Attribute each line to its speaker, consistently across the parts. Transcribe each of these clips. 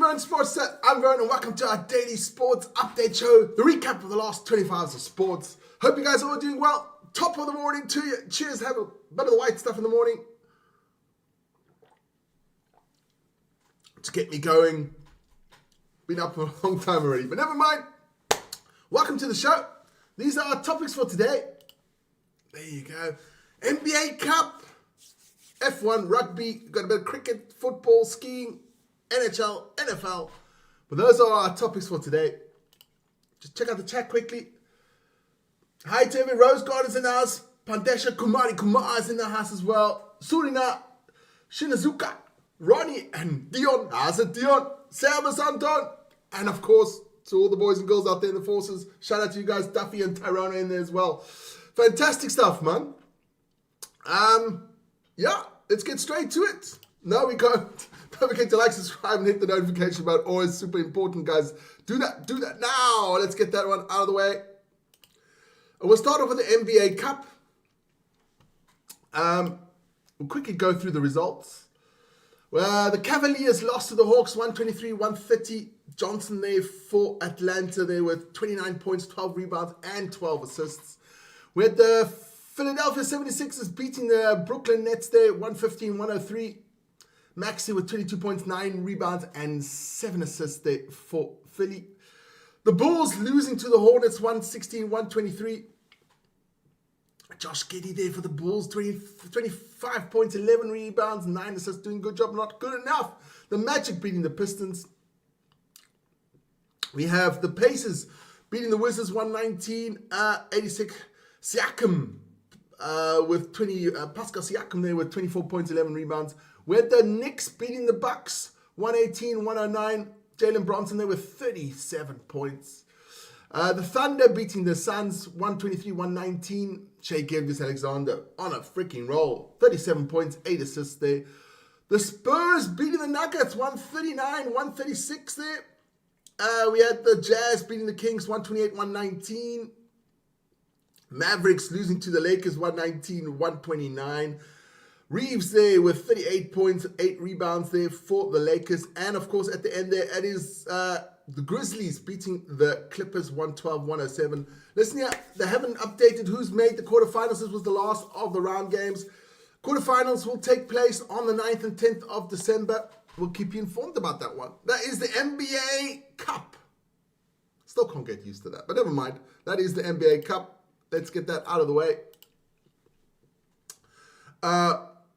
Speaker 1: Vern Sports Set. I'm Vern and welcome to our daily sports update show. The recap of the last 24 hours of sports. Hope you guys are all doing well. Top of the morning to you. Cheers. Have a bit of the white stuff in the morning to get me going. Been up for a long time already, but never mind. Welcome to the show. These are our topics for today. There you go. NBA Cup, F1, rugby, got a bit of cricket, football, skiing, NHL, NFL. But those are our topics for today. Just check out the chat quickly. Hi to every Rose Gardens in the house. Pandesha Kumar is in the house as well. Surina, Shinazuka, Ronnie, and Dion. How's it, Dion? Servus, Anton. And of course, to all the boys and girls out there in the forces, shout out to you guys, Duffy and Tyrone in there as well. Fantastic stuff, man. Yeah, let's get straight to it. No, we can't. Don't forget to like, subscribe, and hit the notification bell. Always super important, guys. Do that now. Let's get that one out of the way. And we'll start off with the NBA Cup. We'll quickly go through the results. Well, the Cavaliers lost to the Hawks 123-130. Johnson there for Atlanta there with 29 points, 12 rebounds, and 12 assists. We had the Philadelphia 76ers beating the Brooklyn Nets there 115-103. Maxey with 22 points, 9 rebounds, and 7 assists there for Philly. The Bulls losing to the Hornets 116-123. Josh Giddey there for the Bulls, 25 points, 11 rebounds, 9 assists, doing a good job, not good enough. The Magic beating the Pistons. We have the Pacers beating the Wizards 119-86. Siakam with 20, Pascal Siakam there with 24 points, 11 rebounds. We had the Knicks beating the Bucks 118-109. Jalen Bronson there with 37 points. The Thunder beating the Suns 123-119. Shai Gilgeous-Alexander on a freaking roll. 37 points, 8 assists there. The Spurs beating the Nuggets 139-136 there. We had the Jazz beating the Kings 128-119. Mavericks losing to the Lakers 119-129. Reeves there with 38 points, 8 rebounds there for the Lakers. And of course, at the end there, it is the Grizzlies beating the Clippers 112-107. Listen here, they haven't updated who's made the quarterfinals. This was the last of the round games. Quarterfinals will take place on the 9th and 10th of December. We'll keep you informed about that one. That is the NBA Cup. Still can't get used to that, but never mind. That is the NBA Cup. Let's get that out of the way.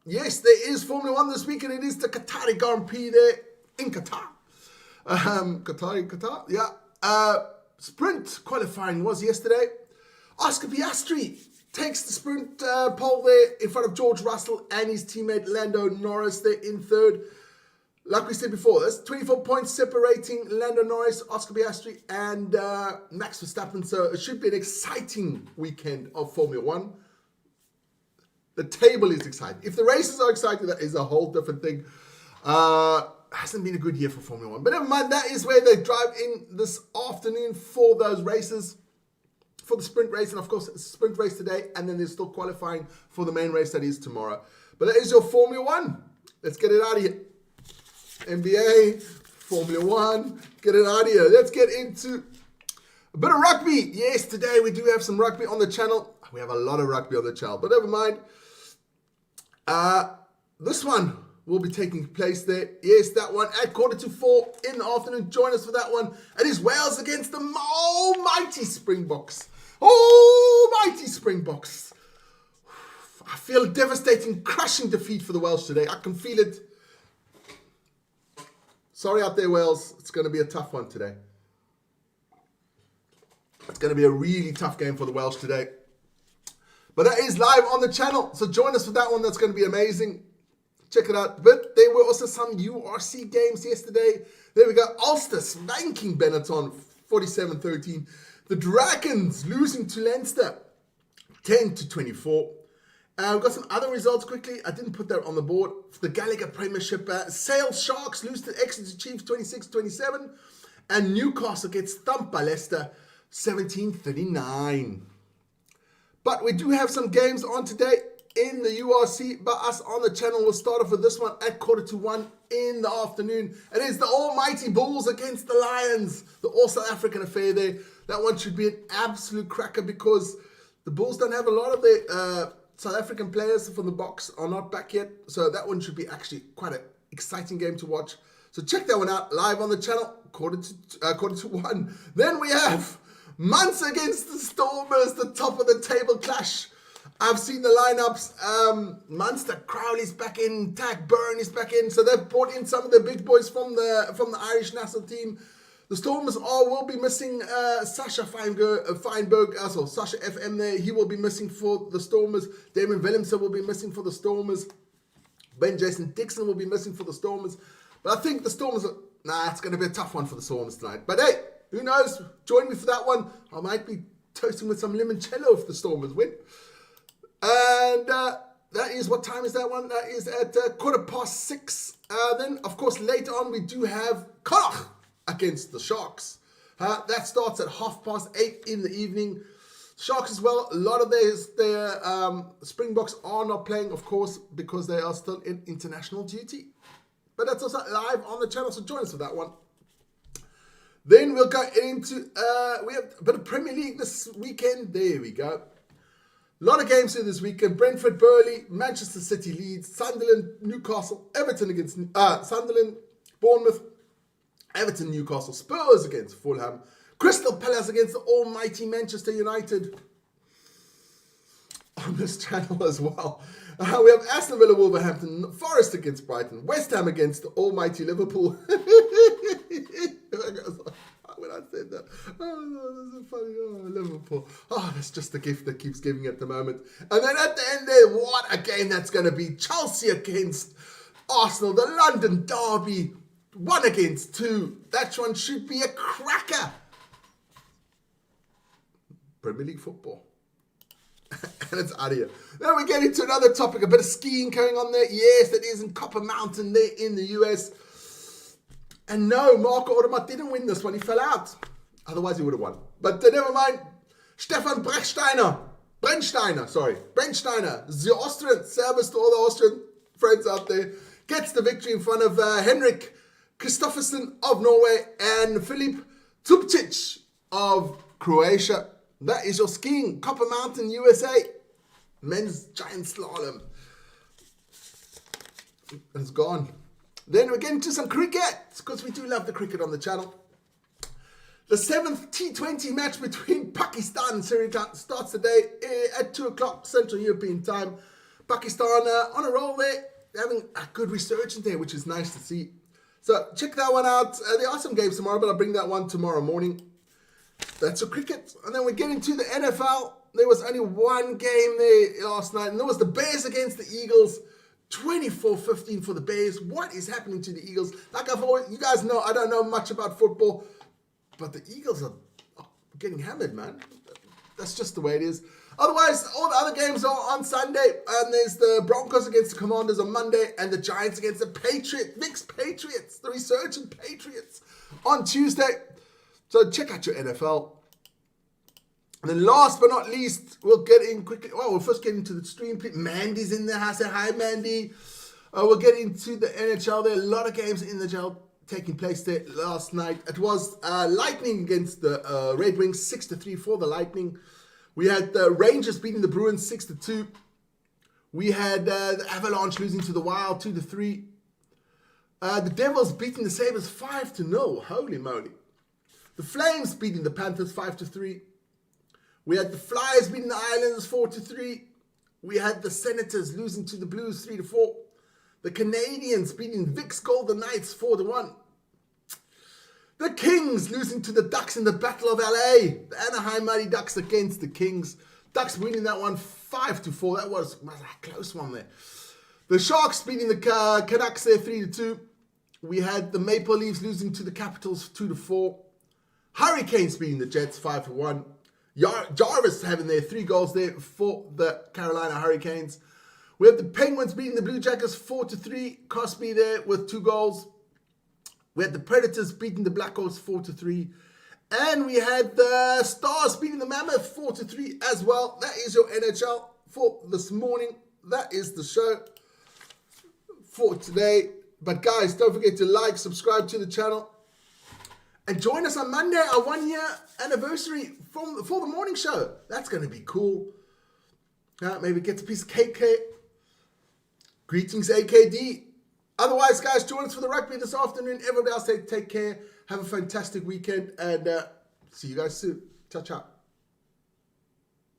Speaker 1: Yes, there is Formula 1 this week, and it is the Qatari Grand Prix there in Qatar. Qatar, yeah. Sprint qualifying was yesterday. Oscar Piastri takes the sprint pole there in front of George Russell and his teammate Lando Norris there in third. Like we said before, there's 24 points separating Lando Norris, Oscar Piastri, and Max Verstappen. So it should be an exciting weekend of Formula 1. The table is exciting. If the races are exciting, that is a whole different thing. Hasn't been a good year for Formula 1. But never mind, that is where they drive in this afternoon for those races. For the sprint race, and of course, it's a sprint race today, and then they're still qualifying for the main race that is tomorrow. But that is your Formula 1. Let's get it out of here. NBA, Formula 1, get it out of here. Let's get into a bit of rugby. Yes, today we do have some rugby on the channel. We have a lot of rugby on the channel, but never mind. This one will be taking place there. Yes, that one at 3:45 in the afternoon. Join us for that one. It is Wales against the almighty Springboks. Almighty Springboks. I feel a devastating, crushing defeat for the Welsh today. I can feel it. Sorry out there, Wales. It's going to be a tough one today. It's going to be a really tough game for the Welsh today. But that is live on the channel. So join us for that one. That's going to be amazing. Check it out. But there were also some URC games yesterday. There we go. Ulster spanking Benetton 47-13. The Dragons losing to Leinster 10-24. We've got some other results quickly. I didn't put that on the board. For the Gallagher Premiership, Sale Sharks lose to Exeter Chiefs 26-27. And Newcastle gets thumped by Leicester 17-39. But we do have some games on today. in the URC by us on the channel. We'll start off with this one at 1:45 in the afternoon. It is the almighty Bulls against the Lions, the all South African affair there. That one should be an absolute cracker because the Bulls don't have a lot of their South African players from the box are not back yet. So that one should be actually quite an exciting game to watch. So check that one out live on the channel, 1:45. Then we have Munster against the Stormers, the top of the table clash. I've seen the lineups. Munster, Crowley's back in, Tag Byrne is back in. So they've brought in some of the big boys from the Irish national team. The Stormers will be missing Sasha Feinberg, also Sasha FM there. He will be missing for the Stormers. Damon Willemse will be missing for the Stormers. Ben Jason Dixon will be missing for the Stormers. But I think the Stormers, it's going to be a tough one for the Stormers tonight. But hey, who knows? Join me for that one. I might be toasting with some limoncello if the Stormers win. And that is, what time is that one? That is at 6:15. Then, of course, later on, we do have Connacht against the Sharks. That starts at 8:30 in the evening. Sharks as well, a lot of their Springboks are not playing, of course, because they are still in international duty. But that's also live on the channel, so join us for that one. Then we'll go into, we have a bit of Premier League this weekend. There we go. A lot of games here this weekend. Brentford, Burnley, Manchester City, Leeds, Sunderland, Newcastle, Everton against Sunderland, Bournemouth, Everton, Newcastle, Spurs against Fulham, Crystal Palace against the almighty Manchester United on this channel as well. We have Aston Villa, Wolverhampton, Forest against Brighton, West Ham against the almighty Liverpool. When I said that, this is funny. Liverpool. That's just the gift that keeps giving at the moment. And then at the end there, what a game that's going to be. Chelsea against Arsenal, the London derby, 1 against 2. That one should be a cracker. Premier League football. And it's out of here. Then we get into another topic, a bit of skiing going on there. Yes, that is in Copper Mountain there in the US. And no, Marco Odermatt didn't win this one. He fell out. Otherwise, he would have won. But never mind. Stefan Brennsteiner, the Austrian, service to all the Austrian friends out there, gets the victory in front of Henrik Kristoffersen of Norway and Filip Zubcic of Croatia. That is your skiing, Copper Mountain, USA. Men's giant slalom. It's gone. Then we're getting to some cricket, because we do love the cricket on the channel. The 7th T20 match between Pakistan and Sri Lanka starts today at 2 o'clock Central European time. Pakistan on a roll there, having a good resurgence there, which is nice to see. So check that one out. There are some games tomorrow, but I'll bring that one tomorrow morning. That's a cricket. And then we get into the NFL. There was only one game there last night, and that was the Bears against the Eagles. 24-15 for the Bears. What is happening to the Eagles? Like you guys know, I don't know much about football, but the Eagles are getting hammered, man. That's just the way it is. Otherwise, all the other games are on Sunday, and there's the Broncos against the Commanders on Monday, and the Giants against the Patriots, mixed Patriots, the resurgent Patriots on Tuesday. So check out your NFL. And then last but not least, we'll get in quickly. Well, we'll first get into the stream. Mandy's in there. I say hi, Mandy. We'll get into the NHL. There are a lot of games in the NHL taking place there last night. It was Lightning against the Red Wings, 6-3 for the Lightning. We had the Rangers beating the Bruins 6-2. We had the Avalanche losing to the Wild 2-3. The Devils beating the Sabres 5-0. Holy moly. The Flames beating the Panthers 5-3. We had the Flyers beating the Islanders 4-3. We had the Senators losing to the Blues 3-4. The Canadians beating Vic's Golden Knights 4-1. The Kings losing to the Ducks in the Battle of LA. The Anaheim Mighty Ducks against the Kings. Ducks winning that one 5-4. That was a close one there. The Sharks beating the Canucks there 3-2. We had the Maple Leafs losing to the Capitals 2-4. Hurricanes beating the Jets 5-1. Jarvis having their 3 goals there for the Carolina Hurricanes. We have the Penguins beating the Blue Jackets 4-3. Crosby there with 2 goals. We had the Predators beating the Blackhawks 4-3. And we had the Stars beating the Mammoth 4-3 as well. That is your NHL for this morning. that is the show for today. But guys, don't forget to like, subscribe to the channel, and join us on Monday, our 1-year anniversary for the morning show. That's going to be cool. Maybe get a piece of cake here. Greetings, AKD. Otherwise, guys, join us for the rugby this afternoon. Everybody else, take care. Have a fantastic weekend, and see you guys soon. Ciao, ciao.